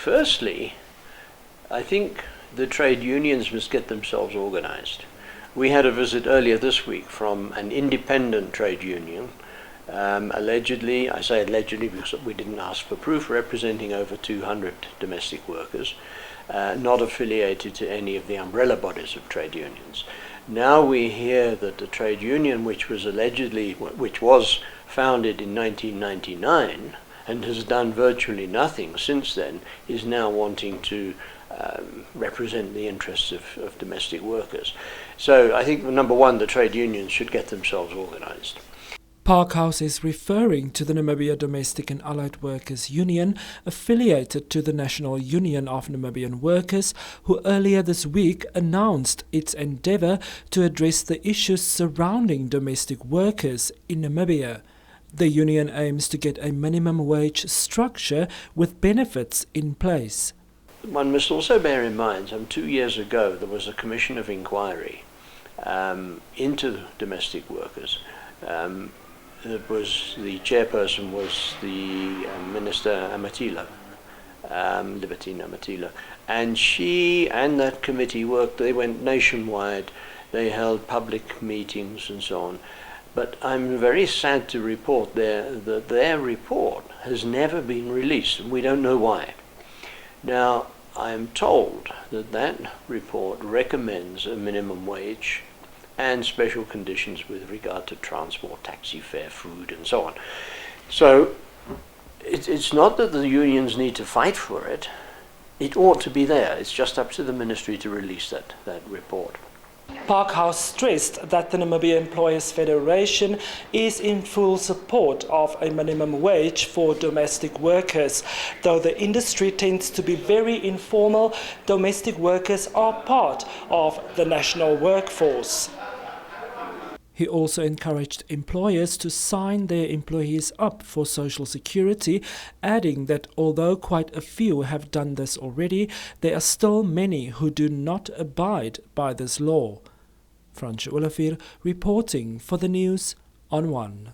Firstly, I think the trade unions must get themselves organized. We had a visit earlier this week from an independent trade union, allegedly, I say allegedly because we didn't ask for proof, representing over 200 domestic workers, not affiliated to any of the umbrella bodies of trade unions. Now we hear that the trade union, which was founded in 1999 and has done virtually nothing since then, is now wanting to represent the interests of domestic workers. So I think, number one, the trade unions should get themselves organized. Parkhouse is referring to the Namibia Domestic and Allied Workers Union, affiliated to the National Union of Namibian Workers, who earlier this week announced its endeavour to address the issues surrounding domestic workers in Namibia. The union aims to get a minimum wage structure with benefits in place. One must also bear in mind, 2 years ago there was a commission of inquiry into domestic workers. The chairperson was the Minister Amatila, Libertine Amatila, and she and that committee they went nationwide, they held public meetings and so on. But I'm very sad to report that their report has never been released, and we don't know why. Now, I am told that report recommends a minimum wage and special conditions with regard to transport, taxi fare, food, and so on. So it's not that the unions need to fight for it. It ought to be there. It's just up to the ministry to release that report. Parkhouse stressed that the Namibian Employers Federation is in full support of a minimum wage for domestic workers. Though the industry tends to be very informal, domestic workers are part of the national workforce. He also encouraged employers to sign their employees up for social security, adding that although quite a few have done this already, there are still many who do not abide by this law. Francios Olivier reporting for the News on One.